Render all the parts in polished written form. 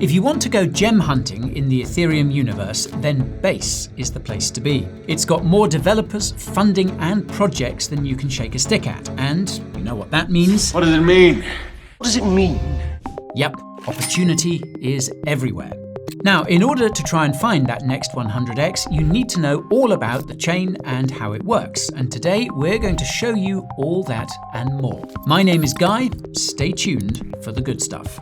If you want to go gem hunting in the Ethereum universe, then Base is the place to be. It's got more developers, funding, and projects than you can shake a stick at. And you know what that means? What does it mean? What does it mean? Yep, opportunity is everywhere. Now, in order to try and find that next 100x, you need to know all about the chain and how it works. And today, we're going to show you all that and more. My name is Guy. Stay tuned for the good stuff.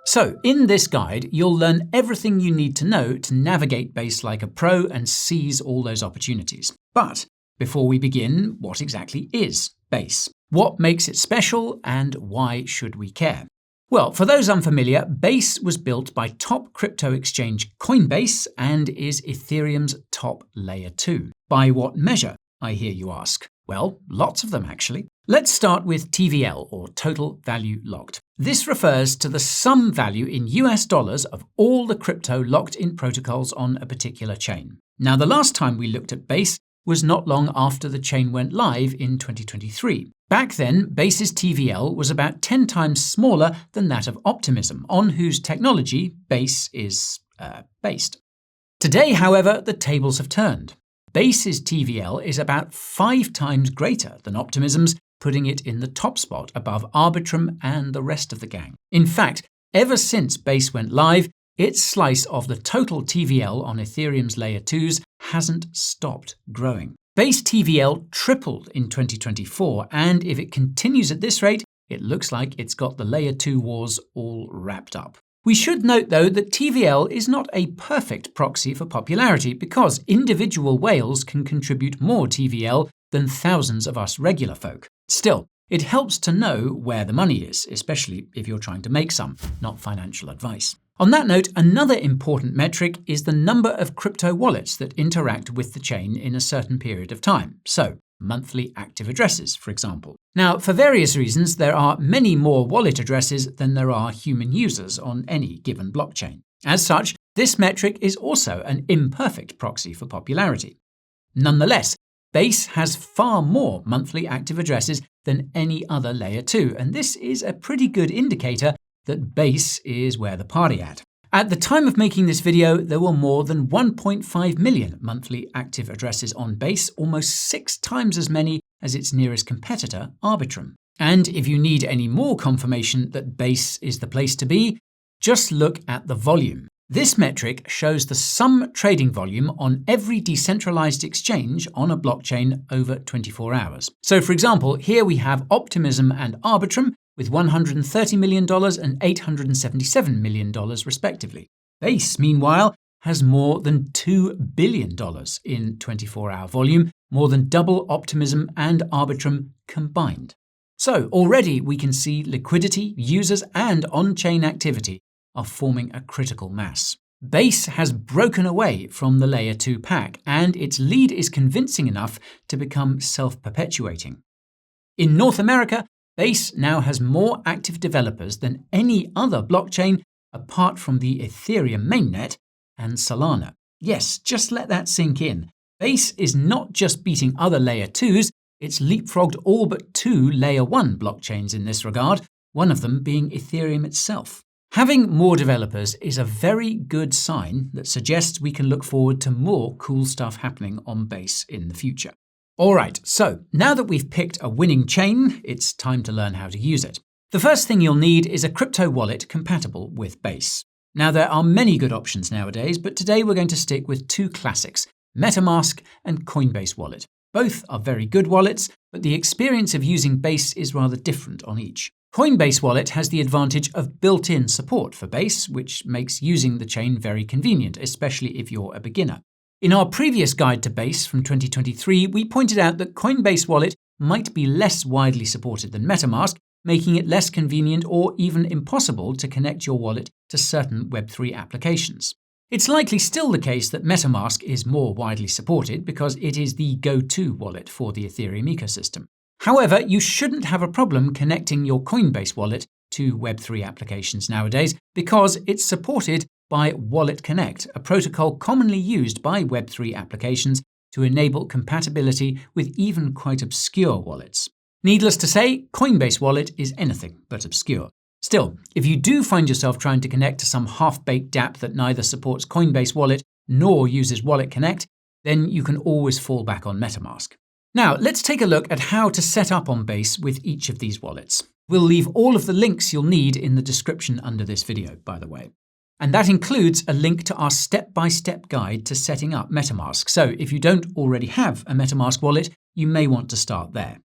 So, in this guide, you'll learn everything you need to know to navigate Base like a pro and seize all those opportunities. But before we begin, what exactly is Base? What makes it special, and why should we care? Well, for those unfamiliar, Base was built by top crypto exchange Coinbase and is Ethereum's top layer 2. By what measure, I hear you ask? Well, lots of them actually. Let's start with TVL, or Total Value Locked. This refers to the sum value in US dollars of all the crypto locked in protocols on a particular chain. Now, the last time we looked at Base was not long after the chain went live in 2023. Back then, Base's TVL was about 10 times smaller than that of Optimism, on whose technology Base is based. Today, however, the tables have turned. Base's TVL is about 5 times greater than Optimism's, putting it in the top spot above Arbitrum and the rest of the gang. In fact, ever since Base went live, its slice of the total TVL on Ethereum's layer 2s hasn't stopped growing. Base TVL tripled in 2024, and if it continues at this rate, it looks like it's got the layer 2 wars all wrapped up. We should note, though, that TVL is not a perfect proxy for popularity because individual whales can contribute more TVL than thousands of us regular folk. Still, it helps to know where the money is, especially if you're trying to make some, not financial advice. On that note, another important metric is the number of crypto wallets that interact with the chain in a certain period of time. So, monthly active addresses, for example. Now, for various reasons, there are many more wallet addresses than there are human users on any given blockchain. As such, this metric is also an imperfect proxy for popularity. Nonetheless, Base has far more monthly active addresses than any other layer 2, and this is a pretty good indicator that Base is where the party at. At the time of making this video, there were more than 1.5 million monthly active addresses on Base, almost 6 times as many as its nearest competitor, Arbitrum. And if you need any more confirmation that Base is the place to be, just look at the volume. This metric shows the sum trading volume on every decentralized exchange on a blockchain over 24 hours. So for example, here we have Optimism and Arbitrum, with $130 million and $877 million respectively. Base, meanwhile, has more than $2 billion in 24-hour volume, more than double Optimism and Arbitrum combined. So already we can see liquidity, users, and on-chain activity are forming a critical mass. Base has broken away from the layer 2 pack, and its lead is convincing enough to become self-perpetuating. In North America, Base now has more active developers than any other blockchain apart from the Ethereum mainnet and Solana. Yes, just let that sink in. Base is not just beating other layer 2s, it's leapfrogged all but 2 layer 1 blockchains in this regard, one of them being Ethereum itself. Having more developers is a very good sign that suggests we can look forward to more cool stuff happening on Base in the future. Alright, so now that we've picked a winning chain, it's time to learn how to use it. The first thing you'll need is a crypto wallet compatible with Base. Now, there are many good options nowadays, but today we're going to stick with 2 classics, MetaMask and Coinbase Wallet. Both are very good wallets, but the experience of using Base is rather different on each. Coinbase Wallet has the advantage of built-in support for Base, which makes using the chain very convenient, especially if you're a beginner. In our previous guide to Base from 2023, we pointed out that Coinbase Wallet might be less widely supported than MetaMask, making it less convenient or even impossible to connect your wallet to certain Web3 applications. It's likely still the case that MetaMask is more widely supported because it is the go-to wallet for the Ethereum ecosystem. However, you shouldn't have a problem connecting your Coinbase wallet to Web3 applications nowadays because it's supported by Wallet Connect, a protocol commonly used by Web3 applications to enable compatibility with even quite obscure wallets. Needless to say, Coinbase Wallet is anything but obscure. Still, if you do find yourself trying to connect to some half-baked dApp that neither supports Coinbase Wallet nor uses Wallet Connect, then you can always fall back on MetaMask. Now, let's take a look at how to set up on Base with each of these wallets. We'll leave all of the links you'll need in the description under this video, by the way. And that includes a link to our step-by-step guide to setting up MetaMask. So if you don't already have a MetaMask wallet, you may want to start there.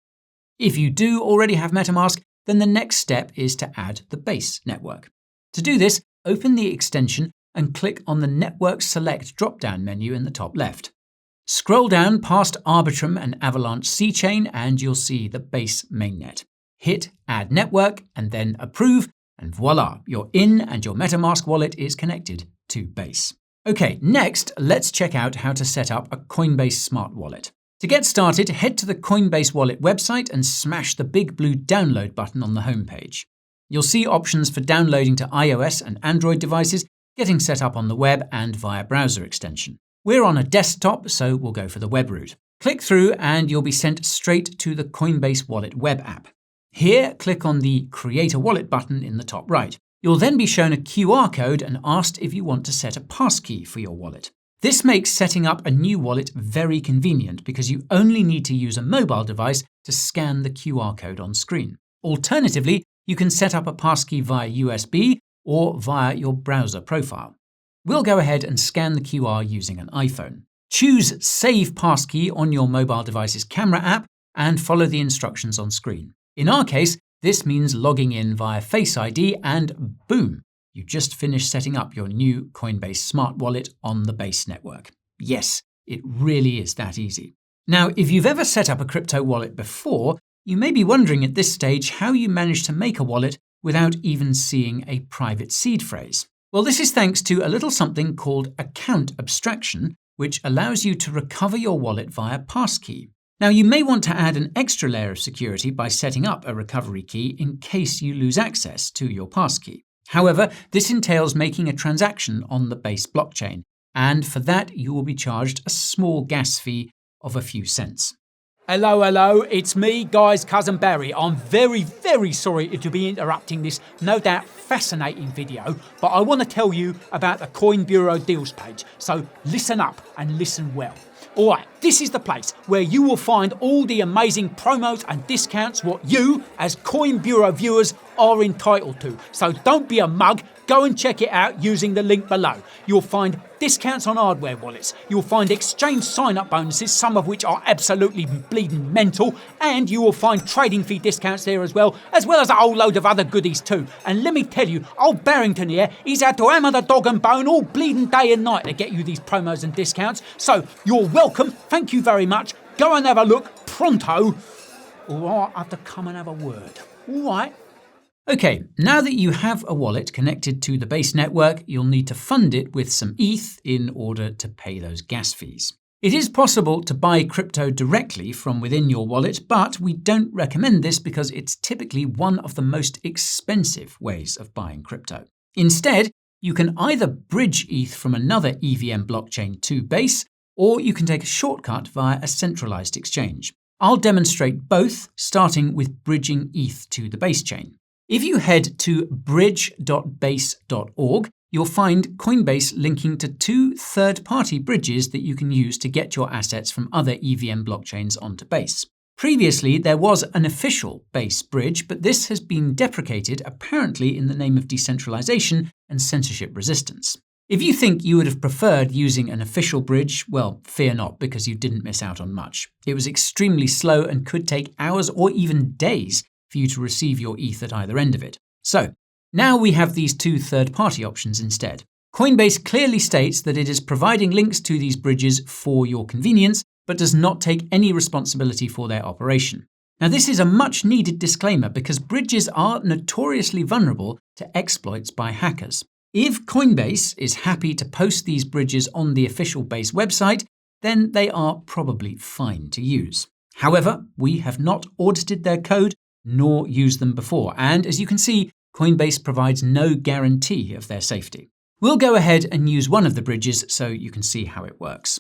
If you do already have MetaMask, then the next step is to add the Base network. To do this, open the extension and click on the Network Select drop-down menu in the top left. Scroll down past Arbitrum and Avalanche C-Chain and you'll see the Base mainnet. Hit Add Network and then Approve, and voila, you're in and your MetaMask wallet is connected to Base. Okay, next, let's check out how to set up a Coinbase Smart Wallet. To get started, head to the Coinbase Wallet website and smash the big blue download button on the homepage. You'll see options for downloading to iOS and Android devices, getting set up on the web and via browser extension. We're on a desktop, so we'll go for the web route. Click through and you'll be sent straight to the Coinbase Wallet web app. Here, click on the Create a Wallet button in the top right. You'll then be shown a QR code and asked if you want to set a passkey for your wallet. This makes setting up a new wallet very convenient because you only need to use a mobile device to scan the QR code on screen. Alternatively, you can set up a passkey via USB or via your browser profile. We'll go ahead and scan the QR using an iPhone. Choose Save Passkey on your mobile device's camera app and follow the instructions on screen. In our case, this means logging in via Face ID and boom! You just finished setting up your new Coinbase Smart Wallet on the Base network. Yes, it really is that easy. Now, if you've ever set up a crypto wallet before, you may be wondering at this stage how you managed to make a wallet without even seeing a private seed phrase. Well, this is thanks to a little something called account abstraction, which allows you to recover your wallet via passkey. Now, you may want to add an extra layer of security by setting up a recovery key in case you lose access to your passkey. However, this entails making a transaction on the Base blockchain, and for that you will be charged a small gas fee of a few cents. Hello, it's me, Guy's cousin Barry. I'm very sorry to be interrupting this no doubt fascinating video, but I want to tell you about the Coin Bureau deals page, so listen up and listen well. Alright, this is the place where you will find all the amazing promos and discounts what you, as Coin Bureau viewers, are entitled to. So don't be a mug, go and check it out using the link below. You'll find discounts on hardware wallets, you'll find exchange sign-up bonuses, some of which are absolutely bleeding mental, and you will find trading fee discounts there as well as a whole load of other goodies too. And let me tell you, old Barrington here, he's had to hammer the dog and bone all bleeding day and night to get you these promos and discounts. So you're welcome, thank you very much, go and have a look pronto, or I'll have to come and have a word. Alright? Okay, now that you have a wallet connected to the Base network, you'll need to fund it with some ETH in order to pay those gas fees. It is possible to buy crypto directly from within your wallet, but we don't recommend this because it's typically one of the most expensive ways of buying crypto. Instead, you can either bridge ETH from another EVM blockchain to Base, or you can take a shortcut via a centralized exchange. I'll demonstrate both, starting with bridging ETH to the Base chain. If you head to bridge.base.org, you'll find Coinbase linking to 2 third-party bridges that you can use to get your assets from other EVM blockchains onto Base. Previously, there was an official Base bridge, but this has been deprecated apparently in the name of decentralization and censorship resistance. If you think you would have preferred using an official bridge, well, fear not, because you didn't miss out on much. It was extremely slow and could take hours or even days for you to receive your ETH at either end of it. So, now we have these 2 third-party options instead. Coinbase clearly states that it is providing links to these bridges for your convenience, but does not take any responsibility for their operation. Now, this is a much-needed disclaimer because bridges are notoriously vulnerable to exploits by hackers. If Coinbase is happy to post these bridges on the official Base website, then they are probably fine to use. However, we have not audited their code nor used them before, and as you can see, Coinbase provides no guarantee of their safety. We'll go ahead and use one of the bridges so you can see how it works.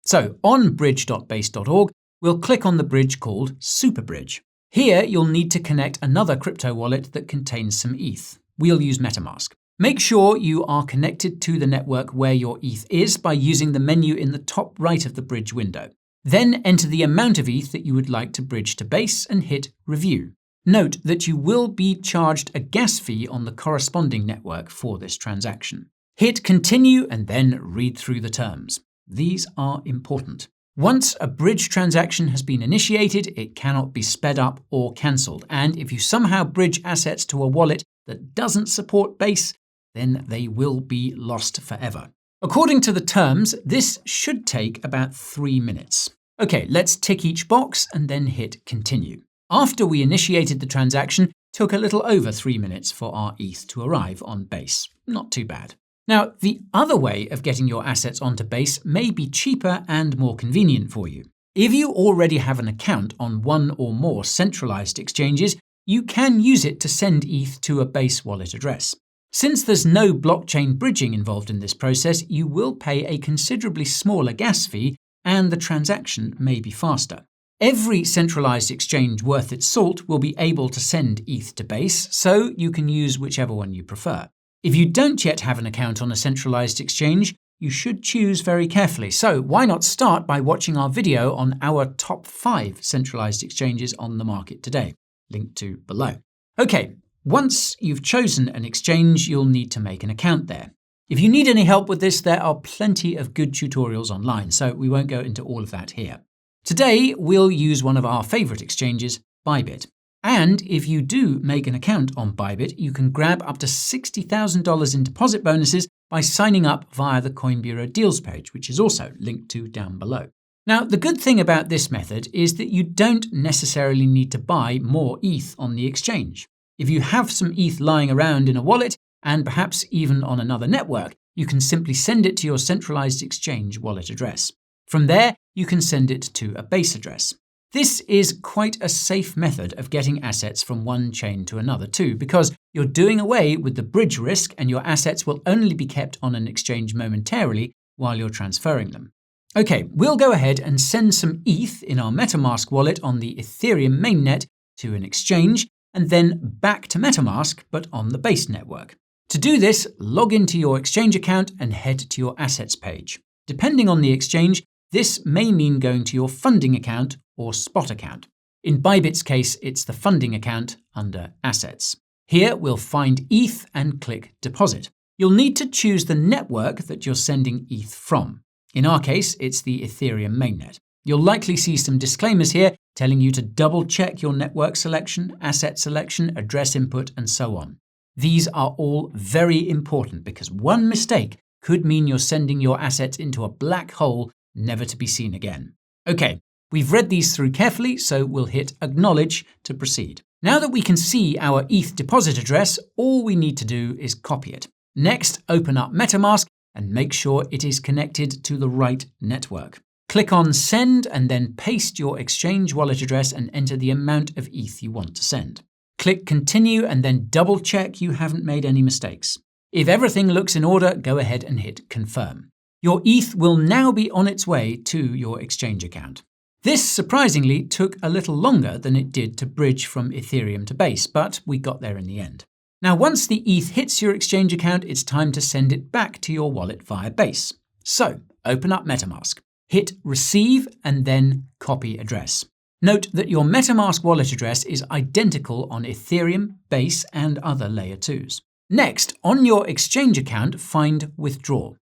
So on bridge.base.org, we'll click on the bridge called Superbridge. Here, you'll need to connect another crypto wallet that contains some ETH. We'll use MetaMask. Make sure you are connected to the network where your ETH is by using the menu in the top right of the bridge window. Then enter the amount of ETH that you would like to bridge to Base and hit Review. Note that you will be charged a gas fee on the corresponding network for this transaction. Hit Continue and then read through the terms. These are important. Once a bridge transaction has been initiated, it cannot be sped up or cancelled. And if you somehow bridge assets to a wallet that doesn't support Base, then they will be lost forever. According to the terms, this should take about 3 minutes. Okay, let's tick each box and then hit Continue. After we initiated the transaction, it took a little over 3 minutes for our ETH to arrive on Base. Not too bad. Now, the other way of getting your assets onto Base may be cheaper and more convenient for you. If you already have an account on one or more centralized exchanges, you can use it to send ETH to a Base wallet address. Since there's no blockchain bridging involved in this process, you will pay a considerably smaller gas fee and the transaction may be faster. Every centralized exchange worth its salt will be able to send ETH to Base, so you can use whichever one you prefer. If you don't yet have an account on a centralized exchange, you should choose very carefully. So why not start by watching our video on our top 5 centralized exchanges on the market today, linked to below. Okay. Once you've chosen an exchange, you'll need to make an account there. If you need any help with this, there are plenty of good tutorials online, so we won't go into all of that here. Today, we'll use one of our favorite exchanges, Bybit. And if you do make an account on Bybit, you can grab up to $60,000 in deposit bonuses by signing up via the Coin Bureau deals page, which is also linked to down below. Now, the good thing about this method is that you don't necessarily need to buy more ETH on the exchange. If you have some ETH lying around in a wallet, and perhaps even on another network, you can simply send it to your centralized exchange wallet address. From there, you can send it to a Base address. This is quite a safe method of getting assets from one chain to another too, because you're doing away with the bridge risk and your assets will only be kept on an exchange momentarily while you're transferring them. Okay, we'll go ahead and send some ETH in our MetaMask wallet on the Ethereum mainnet to an exchange, and then back to MetaMask, but on the Base network. To do this, log into your exchange account and head to your assets page. Depending on the exchange, this may mean going to your funding account or spot account. In Bybit's case, it's the funding account under Assets. Here, we'll find ETH and click Deposit. You'll need to choose the network that you're sending ETH from. In our case, it's the Ethereum mainnet. You'll likely see some disclaimers here telling you to double-check your network selection, asset selection, address input, and so on. These are all very important because one mistake could mean you're sending your assets into a black hole never to be seen again. Okay, we've read these through carefully, so we'll hit Acknowledge to proceed. Now that we can see our ETH deposit address, all we need to do is copy it. Next, open up MetaMask and make sure it is connected to the right network. Click on Send and then paste your exchange wallet address and enter the amount of ETH you want to send. Click Continue and then double check you haven't made any mistakes. If everything looks in order, go ahead and hit Confirm. Your ETH will now be on its way to your exchange account. This surprisingly took a little longer than it did to bridge from Ethereum to Base, but we got there in the end. Now, once the ETH hits your exchange account, it's time to send it back to your wallet via Base. So, open up MetaMask. Hit Receive and then Copy Address. Note that your MetaMask wallet address is identical on Ethereum, Base, and other Layer 2s. Next, on your exchange account, find Withdraw.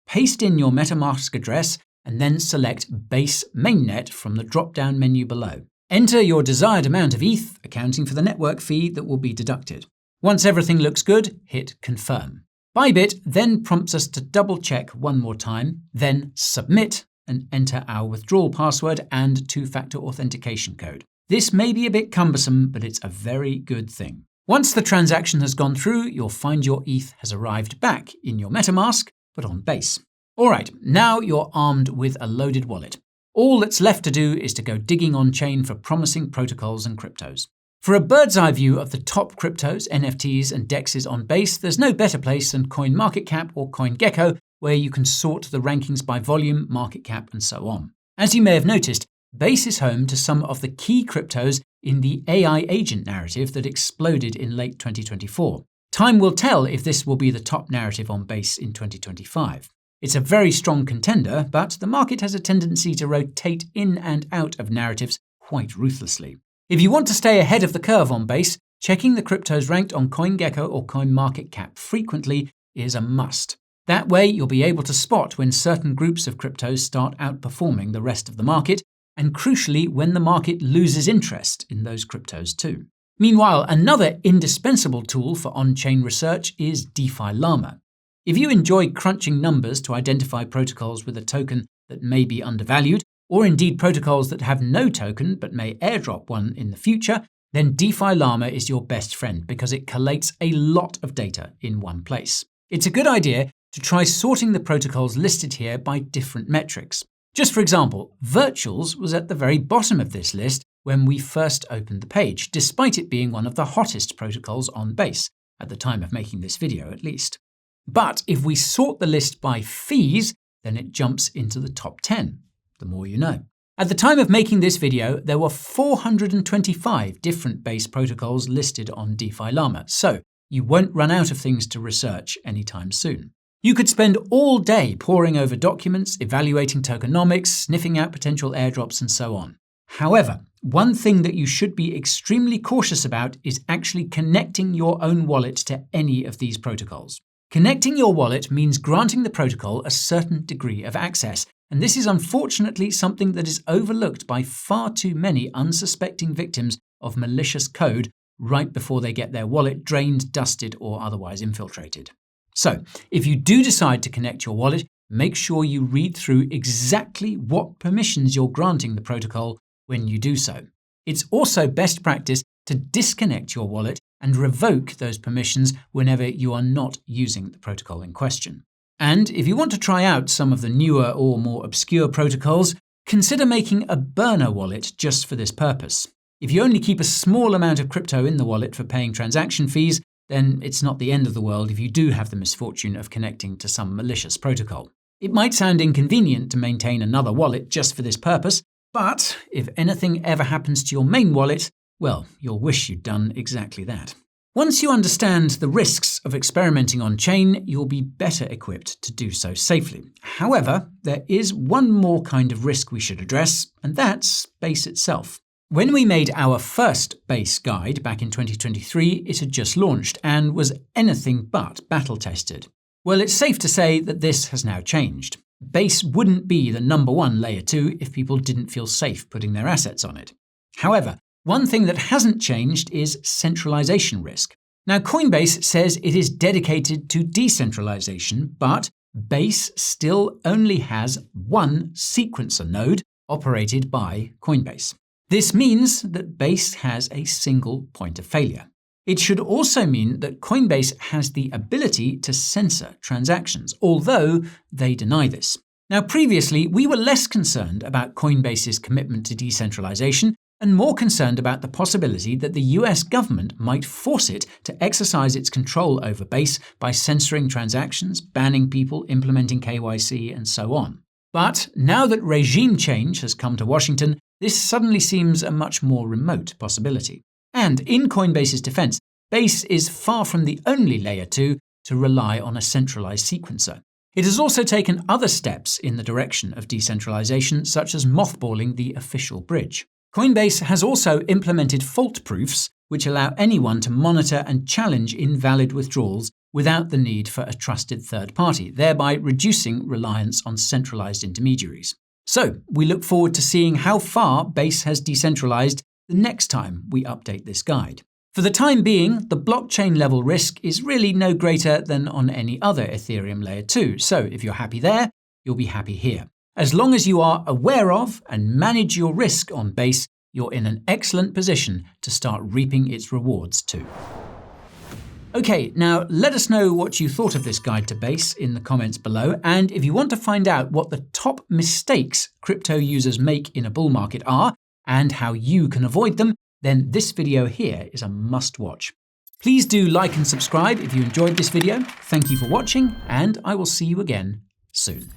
Paste in your MetaMask address and then select Base Mainnet from the drop-down menu below. Enter your desired amount of ETH, accounting for the network fee that will be deducted. Once everything looks good, hit Confirm. Bybit then prompts us to double-check one more time, then Submit, and enter our withdrawal password and two-factor authentication code. This may be a bit cumbersome, but it's a very good thing. Once the transaction has gone through, you'll find your ETH has arrived back in your MetaMask, but on Base. All right, now you're armed with a loaded wallet. All that's left to do is to go digging on-chain for promising protocols and cryptos. For a bird's-eye view of the top cryptos, NFTs, and DEXs on Base, there's no better place than CoinMarketCap or CoinGecko, where you can sort the rankings by volume, market cap, and so on. As you may have noticed, Base is home to some of the key cryptos in the AI agent narrative that exploded in late 2024. Time will tell if this will be the top narrative on Base in 2025. It's a very strong contender, but the market has a tendency to rotate in and out of narratives quite ruthlessly. If you want to stay ahead of the curve on Base, checking the cryptos ranked on CoinGecko or CoinMarketCap frequently is a must. That way, you'll be able to spot when certain groups of cryptos start outperforming the rest of the market, and crucially, when the market loses interest in those cryptos too. Meanwhile, another indispensable tool for on-chain research is DeFi Llama. If you enjoy crunching numbers to identify protocols with a token that may be undervalued, or indeed protocols that have no token but may airdrop one in the future, then DeFi Llama is your best friend because it collates a lot of data in one place. It's a good idea to try sorting the protocols listed here by different metrics. Just for example, Virtuals was at the very bottom of this list when we first opened the page, despite it being one of the hottest protocols on Base, at the time of making this video at least. But if we sort the list by fees, then it jumps into the top 10. The more you know. At the time of making this video, there were 425 different Base protocols listed on DeFi Llama, so you won't run out of things to research anytime soon. You could spend all day poring over documents, evaluating tokenomics, sniffing out potential airdrops, and so on. However, one thing that you should be extremely cautious about is actually connecting your own wallet to any of these protocols. Connecting your wallet means granting the protocol a certain degree of access, and this is unfortunately something that is overlooked by far too many unsuspecting victims of malicious code right before they get their wallet drained, dusted, or otherwise infiltrated. So, if you do decide to connect your wallet, make sure you read through exactly what permissions you're granting the protocol when you do so. It's also best practice to disconnect your wallet and revoke those permissions whenever you are not using the protocol in question. And if you want to try out some of the newer or more obscure protocols, consider making a burner wallet just for this purpose. If you only keep a small amount of crypto in the wallet for paying transaction fees, then it's not the end of the world if you do have the misfortune of connecting to some malicious protocol. It might sound inconvenient to maintain another wallet just for this purpose, but if anything ever happens to your main wallet, well, you'll wish you'd done exactly that. Once you understand the risks of experimenting on-chain, you'll be better equipped to do so safely. However, there is one more kind of risk we should address, and that's Base itself. When we made our first Base guide back in 2023, it had just launched and was anything but battle-tested. Well, it's safe to say that this has now changed. Base wouldn't be the number one layer 2 if people didn't feel safe putting their assets on it. However, one thing that hasn't changed is centralization risk. Now, Coinbase says it is dedicated to decentralization, but Base still only has one sequencer node operated by Coinbase. This means that Base has a single point of failure. It should also mean that Coinbase has the ability to censor transactions, although they deny this. Now, previously, we were less concerned about Coinbase's commitment to decentralization and more concerned about the possibility that the US government might force it to exercise its control over Base by censoring transactions, banning people, implementing KYC, and so on. But now that regime change has come to Washington, this suddenly seems a much more remote possibility. And in Coinbase's defense, Base is far from the only layer 2 to rely on a centralized sequencer. It has also taken other steps in the direction of decentralization, such as mothballing the official bridge. Coinbase has also implemented fault proofs, which allow anyone to monitor and challenge invalid withdrawals without the need for a trusted third party, thereby reducing reliance on centralized intermediaries. So, we look forward to seeing how far Base has decentralized the next time we update this guide. For the time being, the blockchain level risk is really no greater than on any other Ethereum layer 2, so if you're happy there, you'll be happy here. As long as you are aware of and manage your risk on Base, you're in an excellent position to start reaping its rewards too. Okay, now let us know what you thought of this guide to Base in the comments below, and if you want to find out what the top mistakes crypto users make in a bull market are, and how you can avoid them, then this video here is a must-watch. Please do like and subscribe if you enjoyed this video. Thank you for watching, and I will see you again soon.